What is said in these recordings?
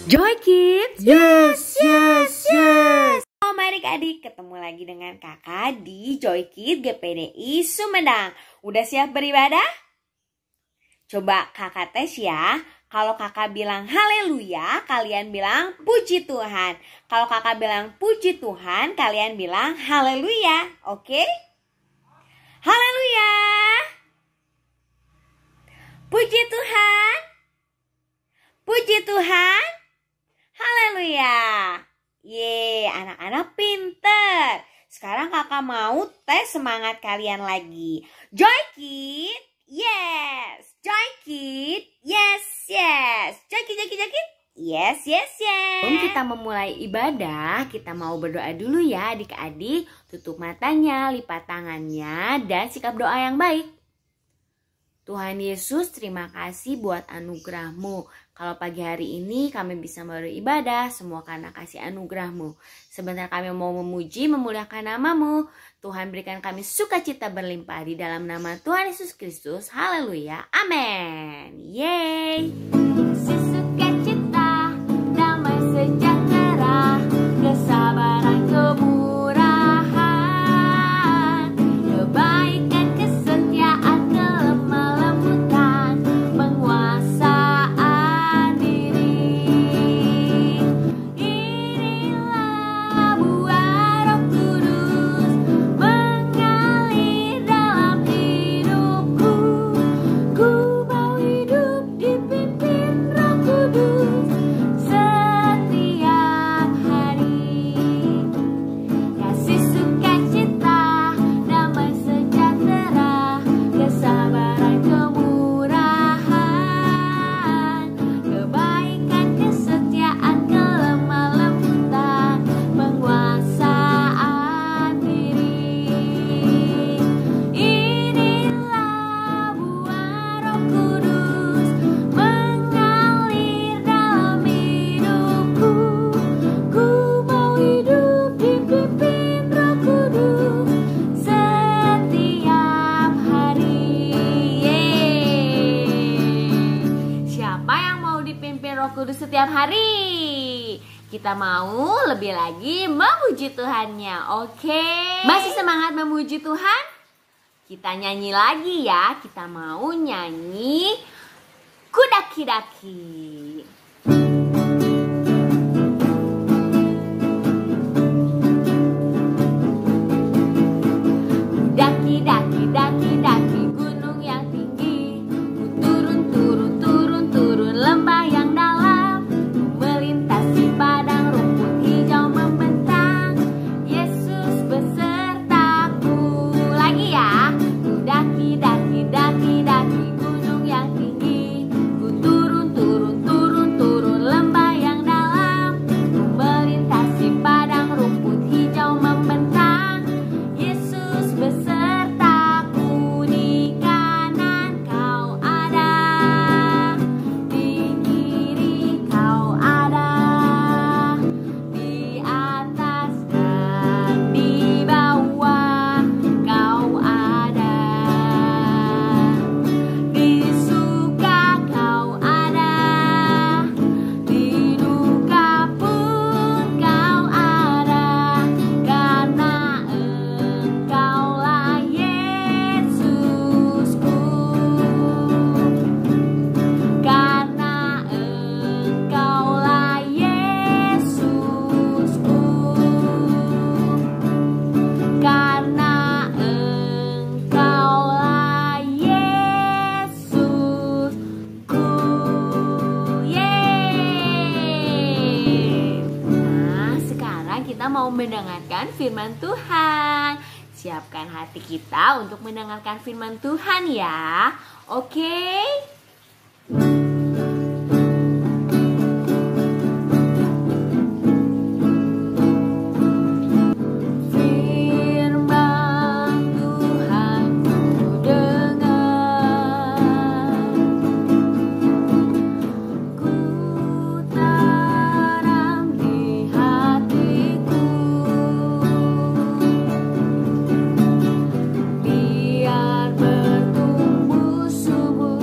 Joy Kids. Yes. Oh, mari adik ketemu lagi dengan kakak di Joy Kids GPDI Sumedang. Udah siap beribadah? Coba kakak tes ya. Kalau kakak bilang haleluya, kalian bilang puji Tuhan. Kalau kakak bilang puji Tuhan, kalian bilang haleluya. Oke? Haleluya. Puji Tuhan. Puji Tuhan. Haleluya. Ye, anak-anak pinter. Sekarang kakak mau tes semangat kalian lagi. Joy Kid, yes. Joy Kid, yes. Joy Kid. Yes. Sebelum kita memulai ibadah, kita mau berdoa dulu ya adik-adik. Tutup matanya, lipat tangannya, dan sikap doa yang baik. Tuhan Yesus, terima kasih buat anugerah-Mu. Kalau pagi hari ini kami bisa beribadah, semua karena kasih anugerah-Mu. Sebentar kami mau memuji, memuliakan nama-Mu. Tuhan berikan kami sukacita berlimpah di dalam nama Tuhan Yesus Kristus. Haleluya. Amin. Yeay. Sukacita, damai sejahtera, kesabaran, kemurahan, kebaikan, kesetiaan, kelemah lembutan, penguasaan diri. Inilah buah Roh Kudus mengalir dalam hidupku. Ku mau hidup dipimpin Roh Kudus setiap hari. Kasih sukacita, damai sejahtera, kesabaran, kemurahan, kebaikan, kesetiaan, kelemah lembutan, penguasaan diri. Inilah buah Roh Kudus mengalir dalam hidupku. Ku mau hidup dipimpin Roh Kudus setiap hari. Yeay. Siapa yang mau dipimpin Roh Kudus setiap hari? Kita mau lebih lagi memuji Tuhannya, oke? Masih semangat memuji Tuhan? Kita nyanyi lagi ya. Kita mau nyanyi Kudaki-daki. Daki gunung yang tinggi, ku turun lembah yang dalam, ku melintasi padang rumput hijau membentang. Yesus besertaku. Lagi ya. Ku daki gunung yang tinggi, ku turun lembah yang dalam, ku melintasi padang rumput hijau membentang. Yesus besertaku, di kanan kau ada, di kiri kau ada, di atas dan di bawah kau ada, di suka kau ada, di duka pun kau ada, karena Engkaulah Yesusku, karena Engkaulah Yesusku, karena Engkaulah Yesusku. Yeay. Nah, sekarang kita mau mendengarkan firman Tuhan. Siapkan hati kita untuk mendengarkan firman Tuhan ya. Oke? Firman Tuhan ku dengar, ku tanam di hatiku, biar bertumbuh subur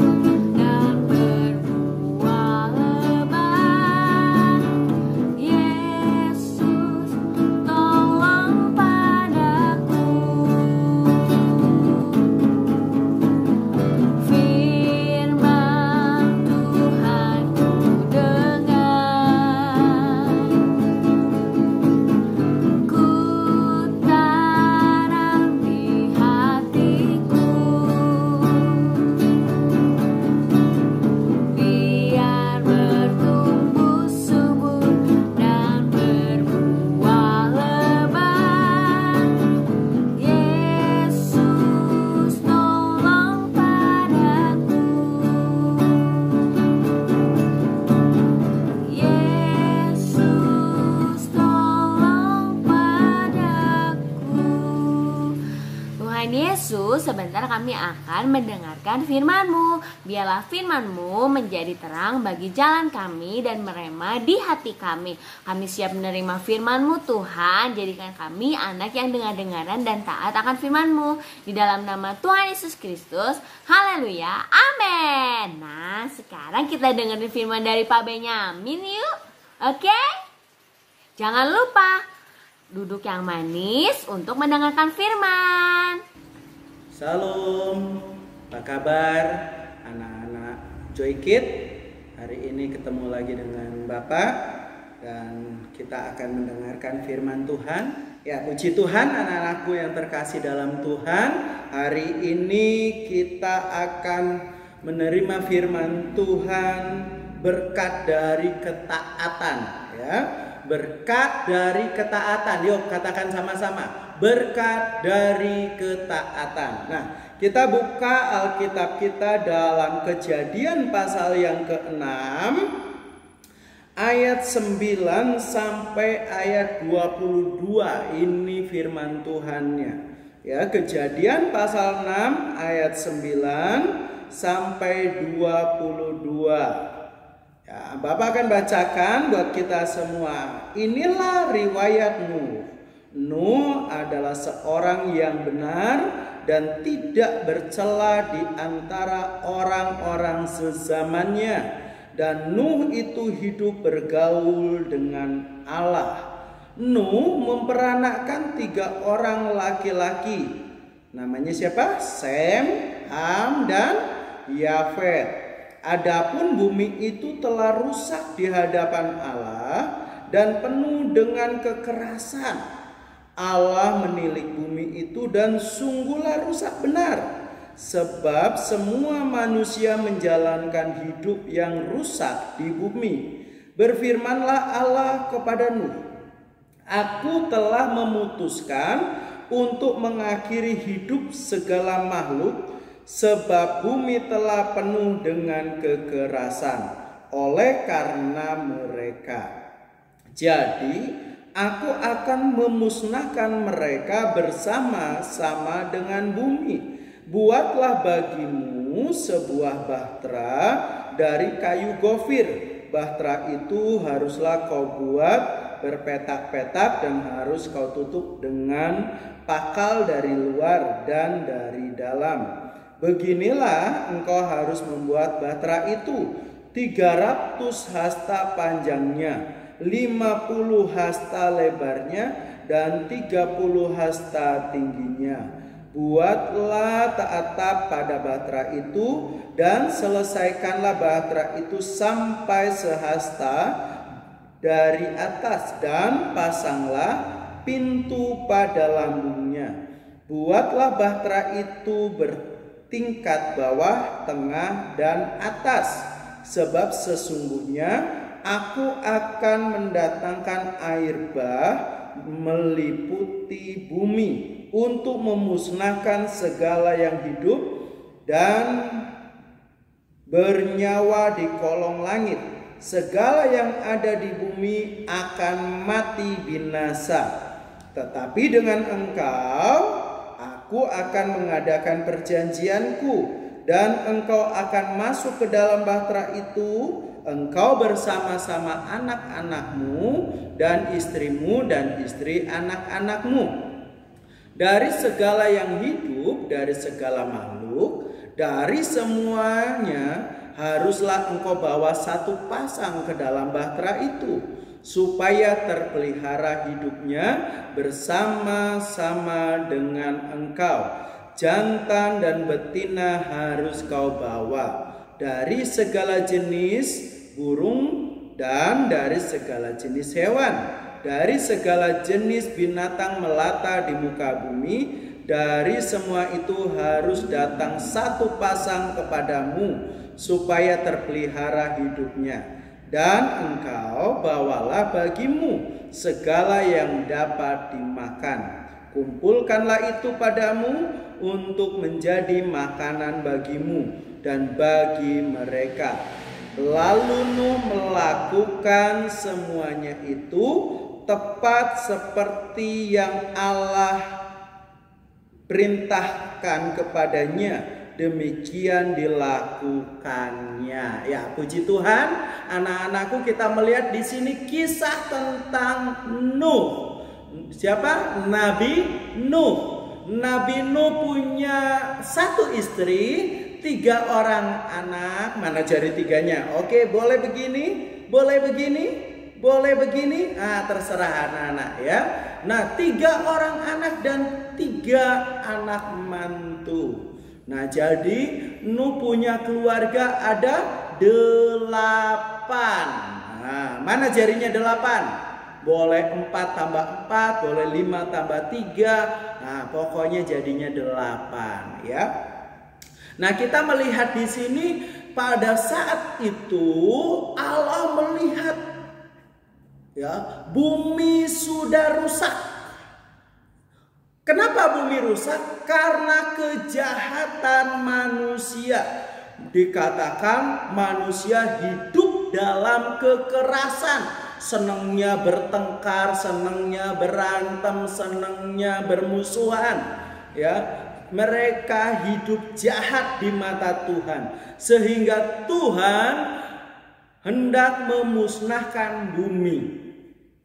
kami akan mendengarkan firman-Mu. Biarlah firman-Mu menjadi terang bagi jalan kami dan merema di hati kami. Kami siap menerima firman-Mu Tuhan. Jadikan kami anak yang dengar-dengaran dan taat akan firman-Mu. Di dalam nama Tuhan Yesus Kristus. Haleluya. Amin. Nah, sekarang kita dengerin firman dari Pak Benyamin yuk. Oke? Jangan lupa duduk yang manis untuk mendengarkan firman. Salam, apa kabar anak-anak Joy Kid? Hari ini ketemu lagi dengan Bapak dan kita akan mendengarkan firman Tuhan. Ya, puji Tuhan anak-anakku yang terkasih dalam Tuhan. Hari ini kita akan menerima firman Tuhan berkat dari ketaatan, ya. Berkat dari ketaatan. Yuk katakan sama-sama. Berkat dari ketaatan. Nah, kita buka Alkitab kita dalam Kejadian pasal yang ke-6 ayat 9 sampai ayat 22. Ini firman Tuhannya. Ya, Kejadian pasal 6 ayat 9 sampai 22. Ya, Bapak akan bacakan buat kita semua. Inilah riwayat Nuh. Nuh adalah seorang yang benar dan tidak bercela di antara orang-orang sezamannya. Dan Nuh itu hidup bergaul dengan Allah. Nuh memperanakkan 3 orang laki-laki. Namanya siapa? Sem, Ham, dan Yafet. Adapun bumi itu telah rusak di hadapan Allah dan penuh dengan kekerasan. Allah menilik bumi itu dan sungguhlah rusak benar. Sebab semua manusia menjalankan hidup yang rusak di bumi. Berfirmanlah Allah kepada Nuh, Aku telah memutuskan untuk mengakhiri hidup segala makhluk, sebab bumi telah penuh dengan kekerasan oleh karena mereka. Jadi aku akan memusnahkan mereka bersama-sama dengan bumi. Buatlah bagimu sebuah bahtera dari kayu gofir. Bahtera itu haruslah kau buat berpetak-petak dan harus kau tutup dengan pakal dari luar dan dari dalam. Beginilah engkau harus membuat bahtera itu 300 hasta panjangnya, 50 hasta lebarnya, dan 30 hasta tingginya. Buatlah atap pada bahtera itu dan selesaikanlah bahtera itu sampai sehasta dari atas dan pasanglah pintu pada lambungnya. Buatlah bahtera itu tingkat bawah, tengah, dan atas. Sebab sesungguhnya aku akan mendatangkan air bah meliputi bumi untuk memusnahkan segala yang hidup dan bernyawa di kolong langit. Segala yang ada di bumi akan mati binasa. Tetapi dengan engkau Aku akan mengadakan perjanjianku dan engkau akan masuk ke dalam bahtera itu, engkau bersama-sama anak-anakmu dan istrimu dan istri anak-anakmu. Dari segala yang hidup, dari segala makhluk, dari semuanya haruslah engkau bawa 1 pasang ke dalam bahtera itu, supaya terpelihara hidupnya bersama-sama dengan engkau. Jantan dan betina harus kau bawa dari segala jenis burung dan dari segala jenis hewan, dari segala jenis binatang melata di muka bumi. Dari semua itu harus datang 1 pasang kepadamu, supaya terpelihara hidupnya. Dan engkau bawalah bagimu segala yang dapat dimakan. Kumpulkanlah itu padamu untuk menjadi makanan bagimu dan bagi mereka. Lalu Nuh melakukan semuanya itu tepat seperti yang Allah perintahkan kepadanya, demikian dilakukannya. Ya, puji Tuhan, anak-anakku, kita melihat di sini kisah tentang Nuh. Siapa? Nabi Nuh. Nabi Nuh punya satu istri, 3 orang anak. Mana jari 3-nya? Oke, boleh begini, boleh begini, boleh begini. Terserah anak-anak ya. Nah, 3 orang anak dan 3 anak mantu. Nah, jadi Nuh punya keluarga ada 8. Nah, mana jarinya 8? Boleh 4 tambah 4, boleh 5 tambah 3. Nah, pokoknya jadinya 8 ya. Nah, kita melihat di sini pada saat itu Allah melihat ya, bumi sudah rusak. Kenapa bumi rusak? Karena kejahatan manusia. Dikatakan manusia hidup dalam kekerasan. Senangnya bertengkar, senangnya berantem, senangnya bermusuhan. Ya, mereka hidup jahat di mata Tuhan. Sehingga Tuhan hendak memusnahkan bumi.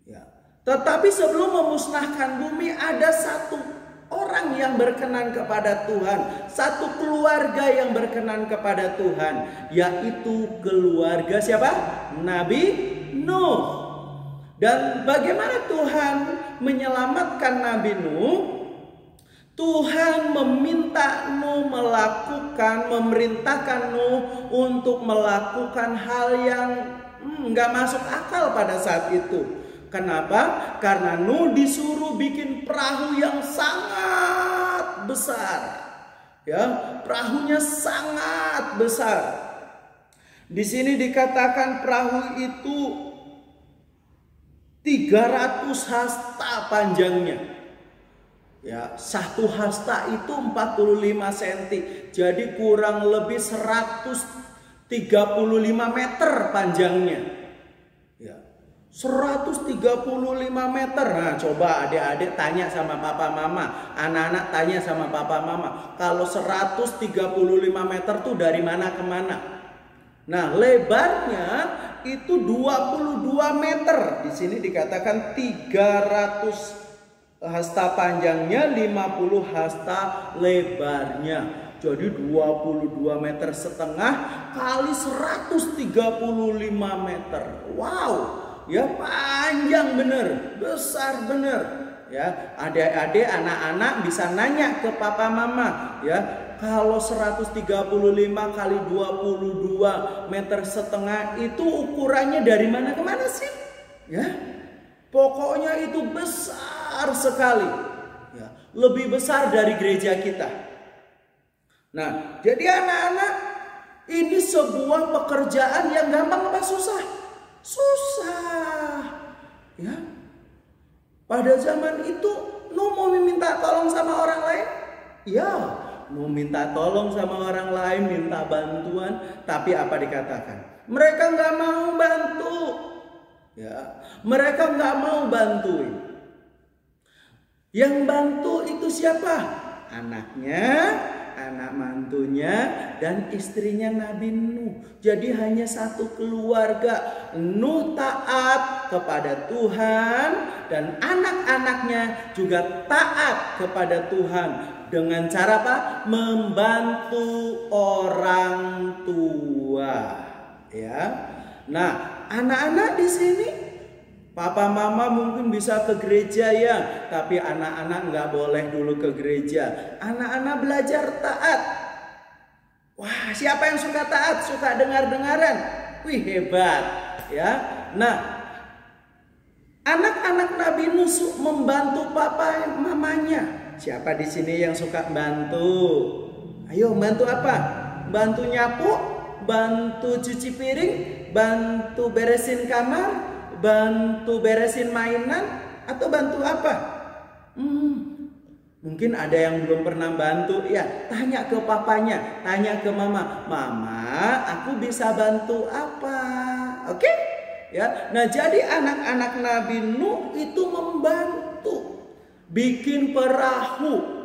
Ya. Tetapi sebelum memusnahkan bumi, ada satu orang yang berkenan kepada Tuhan, satu keluarga yang berkenan kepada Tuhan, yaitu keluarga siapa? Nabi Nuh. Dan bagaimana Tuhan menyelamatkan Nabi Nuh? Tuhan meminta Nuh memerintahkan Nuh untuk melakukan hal yang nggak masuk akal pada saat itu. Kenapa? Karena Nuh disuruh bikin perahu yang sangat besar. Ya, perahunya sangat besar. Di sini dikatakan perahu itu 300 hasta panjangnya. Ya, 1 hasta itu 45 cm. Jadi kurang lebih 135 meter panjangnya. Ya, 135 meter. Nah, coba adik-adik tanya sama papa mama, anak-anak tanya sama papa mama, kalau 135 meter tuh dari mana ke mana? Nah, lebarnya itu 22 meter. Di sini dikatakan 300 hasta panjangnya, 50 hasta lebarnya. Jadi 22 meter setengah kali 135 meter. Wow, ya panjang bener, besar bener. Ya, adik-adik, anak-anak bisa nanya ke papa mama, ya. Kalau 135 kali 22 meter setengah itu ukurannya dari mana ke mana sih? Ya, pokoknya itu besar sekali. Ya, lebih besar dari gereja kita. Nah, jadi anak-anak, ini sebuah pekerjaan yang gampang apa susah? Susah. Ya. Pada zaman itu, Nuh mau minta tolong sama orang lain? Ya, mau minta tolong sama orang lain, minta bantuan. Tapi apa dikatakan? Mereka nggak mau bantu. Ya, mereka nggak mau bantuin. Yang bantu itu siapa? Anaknya, anak mantunya, dan istrinya Nabi Nuh. Jadi hanya satu keluarga. Nuh taat kepada Tuhan dan anak-anaknya juga taat kepada Tuhan. Dengan cara apa? Membantu orang tua. Ya. Nah, anak-anak di sini, papa mama mungkin bisa ke gereja ya, tapi anak-anak nggak boleh dulu ke gereja. Anak-anak belajar taat. Wah, siapa yang suka taat? Suka dengar-dengaran? Wih, hebat ya. Nah, anak-anak Nabi Nuh membantu papa mamanya. Siapa di sini yang suka bantu? Ayo, bantu apa? Bantu nyapu, bantu cuci piring, bantu beresin kamar, bantu beresin mainan, atau bantu apa? Mungkin ada yang belum pernah bantu. Ya, tanya ke papanya, tanya ke mama. Mama, aku bisa bantu apa? Oke? Ya. Nah, jadi anak-anak Nabi Nuh itu membantu bikin perahu.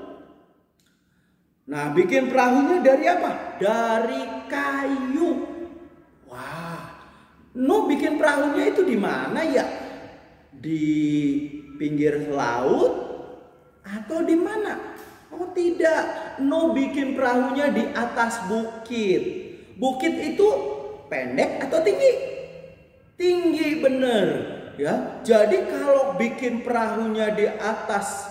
Nah, bikin perahunya dari apa? Dari kayu. Wah, Nuh bikin perahunya itu di mana ya? Di pinggir laut atau di mana? Oh tidak, Nuh bikin perahunya di atas bukit. Bukit itu pendek atau tinggi? Tinggi bener ya. Jadi kalau bikin perahunya di atas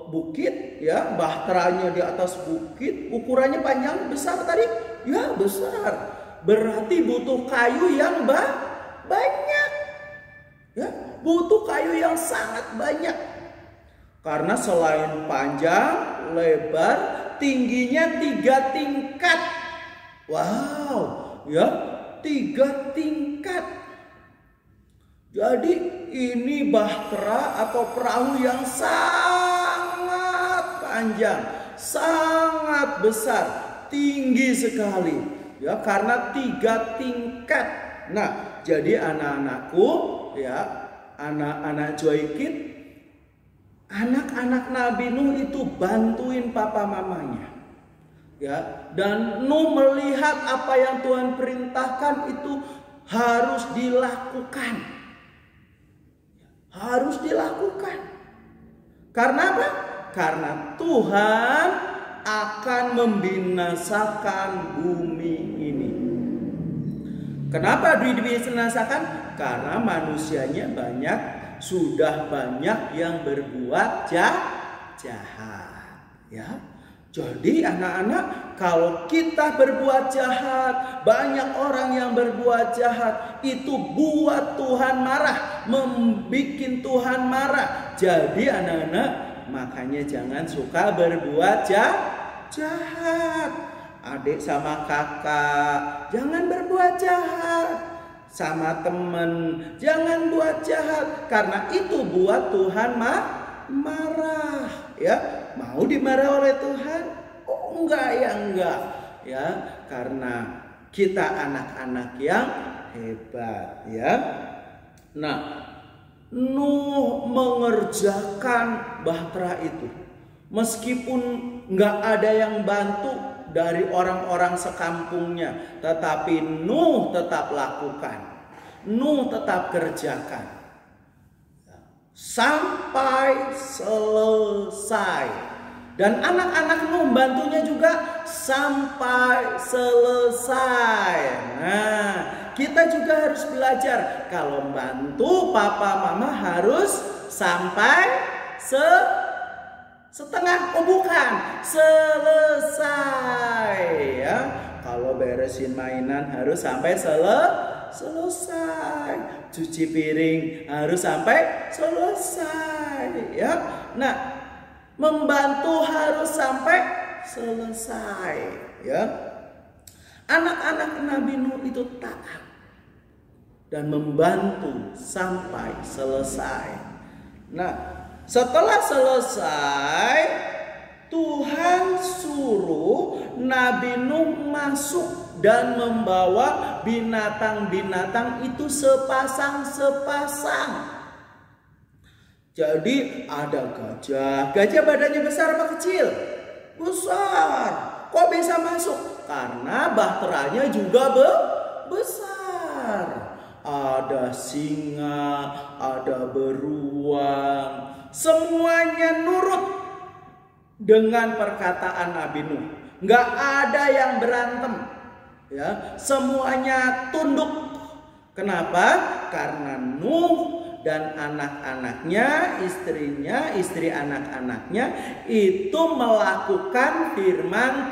bukit ya, bahteranya di atas bukit, ukurannya panjang besar tadi? Ya besar. Berarti butuh kayu yang banyak. Ya, butuh kayu yang sangat banyak. Karena selain panjang, lebar, tingginya 3 tingkat. Wow, ya 3 tingkat. Jadi ini bahtera atau perahu yang sangat panjang, sangat besar, tinggi sekali. Ya, karena 3 tingkat. Nah, jadi anak-anakku, ya, anak-anak Joy Kid, anak-anak Nabi Nuh itu bantuin papa mamanya. Ya, dan Nuh melihat apa yang Tuhan perintahkan itu harus dilakukan. Harus dilakukan. Karena apa? Karena Tuhan akan membinasakan bumi ini. Kenapa dibinasakan? Karena manusianya banyak, sudah banyak yang berbuat jahat. Ya. Jadi anak-anak, kalau kita berbuat jahat, banyak orang yang berbuat jahat, itu buat Tuhan marah, membikin Tuhan marah. Jadi anak-anak, makanya jangan suka berbuat jahat. Adik sama kakak, jangan berbuat jahat. Sama temen, jangan buat jahat. Karena itu buat Tuhan marah. Ya, mau dimarah oleh Tuhan? Oh enggak ya enggak. Ya, karena kita anak-anak yang hebat. Ya. Nah, Nuh mengerjakan bahtera itu. Meskipun nggak ada yang bantu dari orang-orang sekampungnya, tetapi Nuh tetap lakukan. Nuh tetap kerjakan. Sampai selesai. Dan anak-anak Nuh bantunya juga sampai selesai. Nah, kita juga harus belajar. Kalau bantu papa mama harus sampai setengah, bukan selesai ya. Kalau beresin mainan harus sampai selesai. Cuci piring harus sampai selesai ya. Nah, membantu harus sampai selesai ya. Anak-anak Nabi Nuh itu taat dan membantu sampai selesai. Nah, setelah selesai, Tuhan suruh Nabi Nuh masuk dan membawa binatang-binatang itu sepasang-sepasang. Jadi ada gajah. Gajah badannya besar apa kecil? Besar. Kok bisa masuk? Karena bahteranya juga besar. Ada singa, ada beruang. Semuanya nurut dengan perkataan Nabi Nuh. Nggak ada yang berantem. Ya, semuanya tunduk. Kenapa? Karena Nuh dan anak-anaknya, istrinya, istri anak-anaknya itu melakukan firman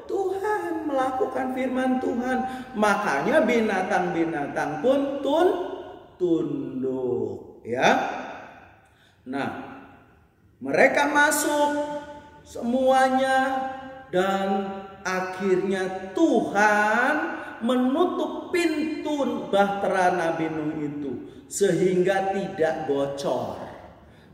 Tuhan, melakukan firman Tuhan. Makanya binatang-binatang pun tunduk, ya. Nah, mereka masuk semuanya dan akhirnya Tuhan menutup pintu bahtera Nabi Nuh itu sehingga tidak bocor.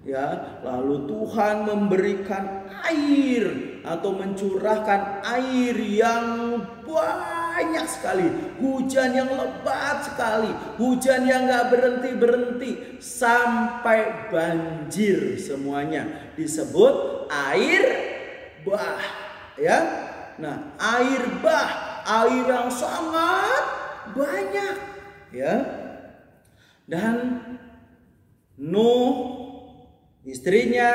Ya, lalu Tuhan memberikan air atau mencurahkan air yang banyak sekali, hujan yang lebat sekali, hujan yang gak berhenti-berhenti sampai banjir semuanya. Disebut air bah, ya. Nah, air bah, air yang sangat banyak, ya. Dan Nuh, istrinya,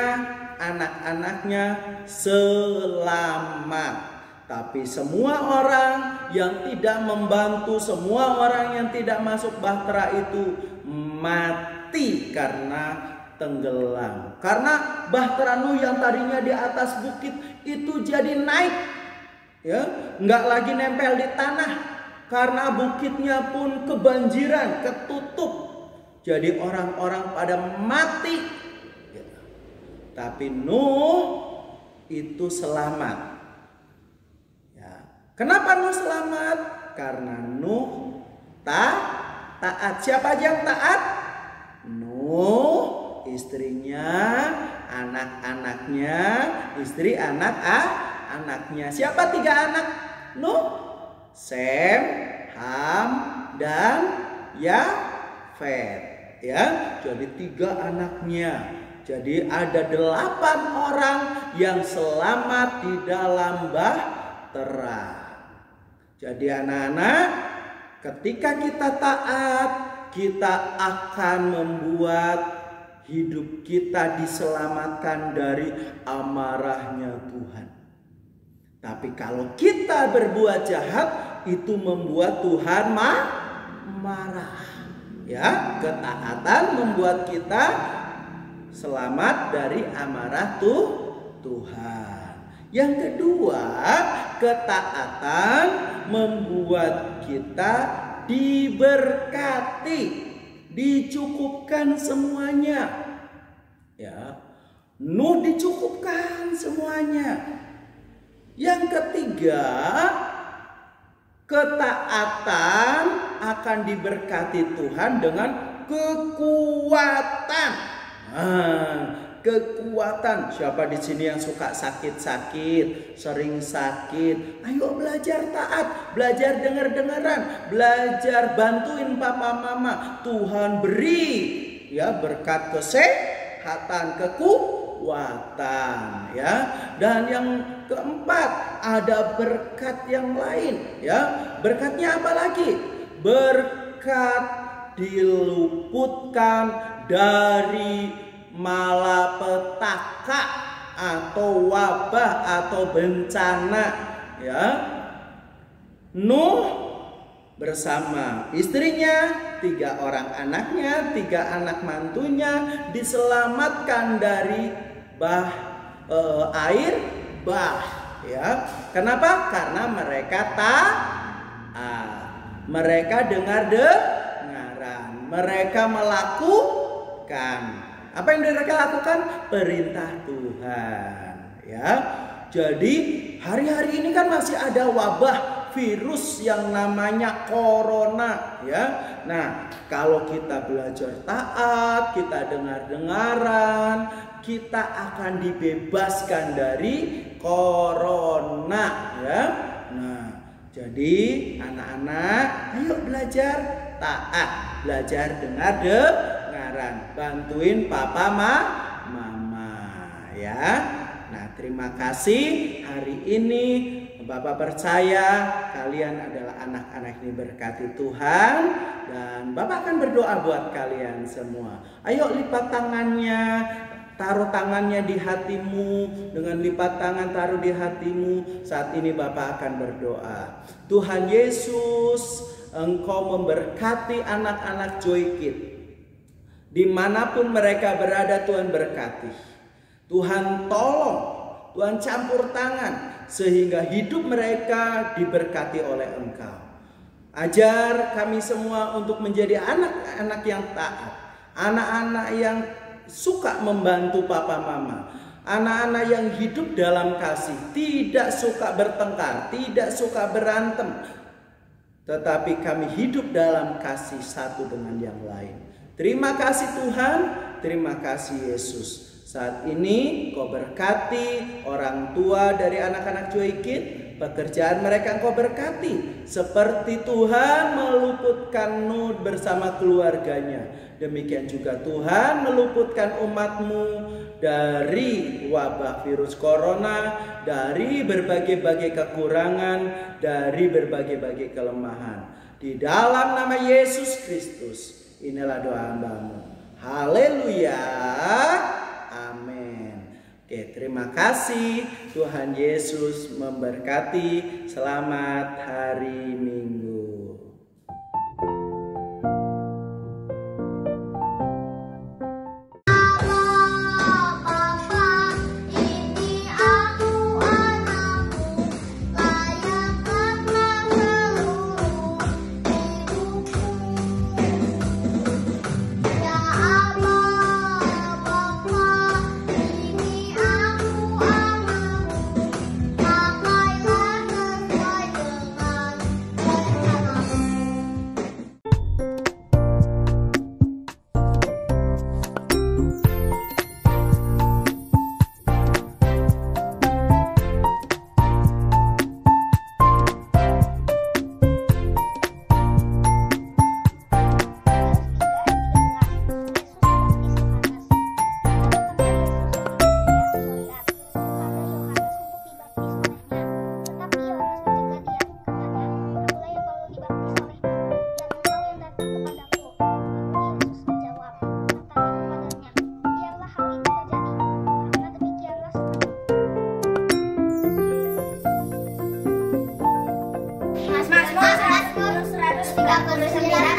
anak-anaknya selamat. Tapi semua orang yang tidak membantu, semua orang yang tidak masuk bahtera itu mati karena tenggelam. Karena bahtera Nuh yang tadinya di atas bukit itu jadi naik, ya, nggak lagi nempel di tanah karena bukitnya pun kebanjiran, ketutup. Jadi orang-orang pada mati, ya. Tapi Nuh itu selamat, ya. Kenapa Nuh selamat? Karena Nuh taat. Siapa aja yang taat? Nuh, istrinya, anak-anaknya, istri anak-anaknya. Siapa 3 anak Nuh? Sem, Ham, dan Yafet, ya. Jadi 3 anaknya. Jadi ada 8 orang yang selamat di dalam bahtera. Jadi anak-anak, ketika kita taat, kita akan membuat hidup kita diselamatkan dari amarahnya Tuhan. Tapi kalau kita berbuat jahat, itu membuat Tuhan marah. Ya, ketaatan membuat kita selamat dari amarah Tuhan. Yang kedua, ketaatan membuat kita diberkati, dicukupkan semuanya. Ya, Nuh dicukupkan semuanya. Yang ketiga, ketaatan akan diberkati Tuhan dengan kekuatan. Kekuatan. Siapa di sini yang suka sakit-sakit, sering sakit? Ayo belajar taat, belajar dengar-dengaran, belajar bantuin papa mama. Tuhan beri, ya, berkat kesehatan, kekuatan, ya. Dan yang keempat, ada berkat yang lain, ya. Berkatnya apa lagi? Berkat diluputkan dari malapetaka atau wabah atau bencana, ya. Nuh bersama istrinya, 3 orang anaknya, 3 anak mantunya diselamatkan dari air bah, ya. Kenapa? Karena mereka taat, mereka dengaran, mereka melakukan. Apa yang mereka lakukan? Perintah Tuhan, ya. Jadi hari-hari ini kan masih ada wabah virus yang namanya corona, ya. Nah, kalau kita belajar taat, kita dengar-dengaran, kita akan dibebaskan dari corona, ya. Nah, jadi anak-anak, ayo belajar taat, belajar dengar-dengaran, bantuin papa mama, ya. Nah, terima kasih. Hari ini Bapak percaya kalian adalah anak-anak yang diberkati Tuhan, dan Bapak akan berdoa buat kalian semua. Ayo lipat tangannya, taruh tangannya di hatimu. Dengan lipat tangan taruh di hatimu. Saat ini Bapak akan berdoa. Tuhan Yesus, Engkau memberkati anak-anak Joy Kids. Dimanapun mereka berada, Tuhan berkati. Tuhan tolong, Tuhan campur tangan, sehingga hidup mereka diberkati oleh Engkau. Ajar kami semua untuk menjadi anak-anak yang taat, anak-anak yang suka membantu papa mama, anak-anak yang hidup dalam kasih, tidak suka bertengkar, tidak suka berantem, tetapi kami hidup dalam kasih satu dengan yang lain. Terima kasih Tuhan, terima kasih Yesus. Saat ini Kau berkati orang tua dari anak-anak Joy Kids, pekerjaan mereka Engkau berkati. Seperti Tuhan meluputkan Nuh bersama keluarganya, demikian juga Tuhan meluputkan umat-Mu dari wabah virus corona, dari berbagai-bagai kekurangan, dari berbagai-bagai kelemahan. Di dalam nama Yesus Kristus, inilah doa hambamu. Haleluya. Amin. Oke, terima kasih. Tuhan Yesus memberkati. Selamat hari Minggu.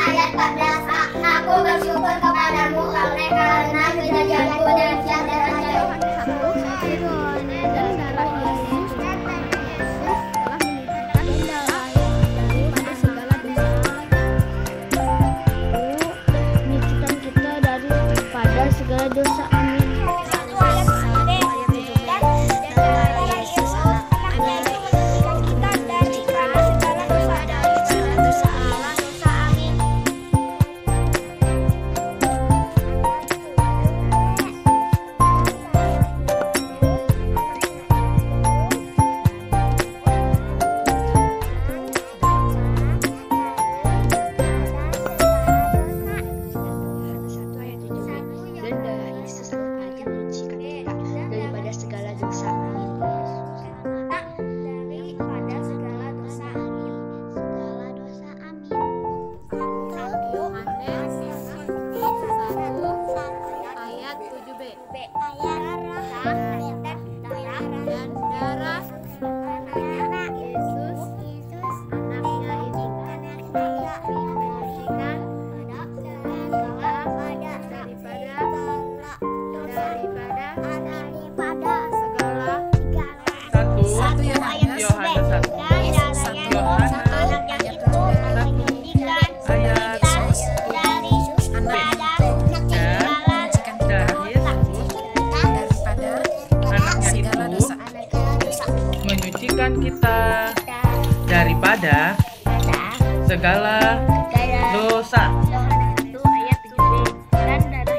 Ayat 14. Aku bersyukur kepadamu karena kejadianku dahsyat dan ajaib. Menyucikan kita daripada segala dosa. Amin. Menyucikan kita daripada segala dosa. Ayat 7b. Dan darah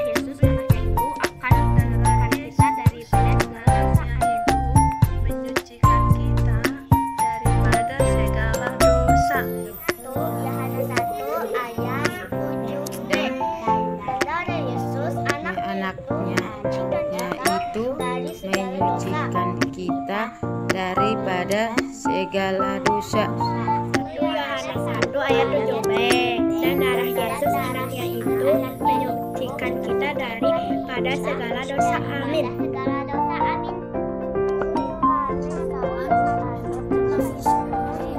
Yesus anaknya itu akan menyucikan kita daripada segala dosa. Menyucikan kita daripada segala dosa. Yohanes 1 ayat 7b. Darah Yesus anaknya itu menyucikan kita daripada segala dosa. Yohanes 1 ayat 7b. Dan darah Yesus anaknya itu menyucikan kita daripada segala dosa. Amin. Yohanes 1 ayat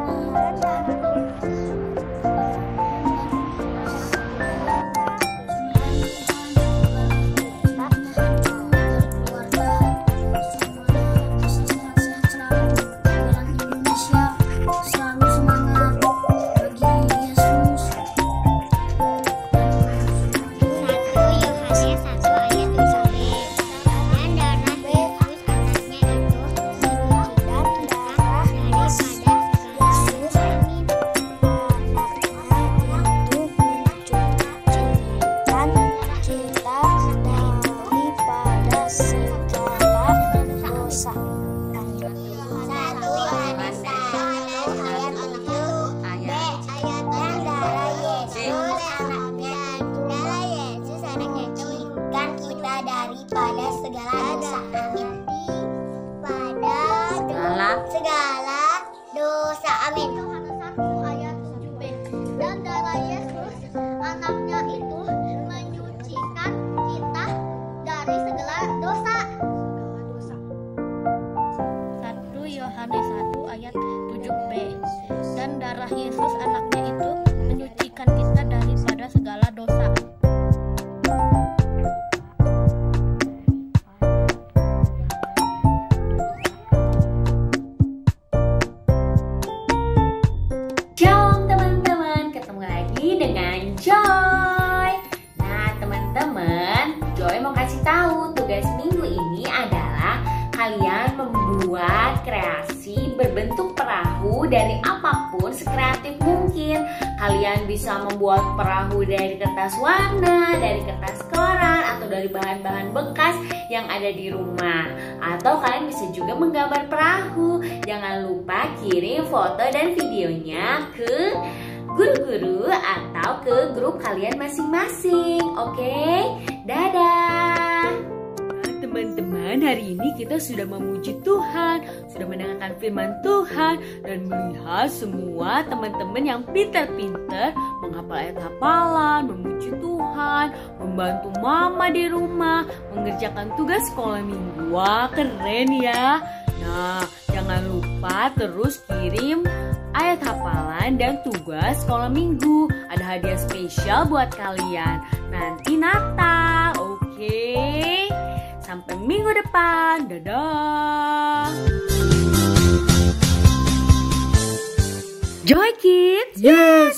7b. Dan dan darah Yesus anaknya itu menyucikan kita dari segala dosa. 1 Yohanes 1 ayat 7b. Dan darah Yesus anaknya itu menyucikan kita daripada segala dosa. Shalom teman-teman, ketemu lagi dengan Joy. Nah teman-teman, Joy mau kasih tahu tugas minggu ini adalah kalian membuat kreasi berbentuk perahu dari apapun sekreatif mungkin. Kalian bisa membuat perahu dari kertas warna, dari kertas koran, atau dari bahan-bahan bekas yang ada di rumah. Atau kalian bisa juga menggambar perahu. Jangan lupa kirim foto dan videonya ke guru-guru atau ke grup kalian masing-masing. Oke? Dadah! Teman-teman, hari ini kita sudah memuji Tuhan, sudah mendengarkan firman Tuhan, dan melihat semua teman-teman yang pintar-pintar menghafal ayat hafalan, memuji Tuhan, membantu mama di rumah, mengerjakan tugas sekolah minggu. Wah, keren ya. Nah, jangan lupa terus kirim ayat hafalan dan tugas sekolah minggu. Ada hadiah spesial buat kalian nanti Natal. Oke? Sampai minggu depan. Dadah. Joy Kids, Yes.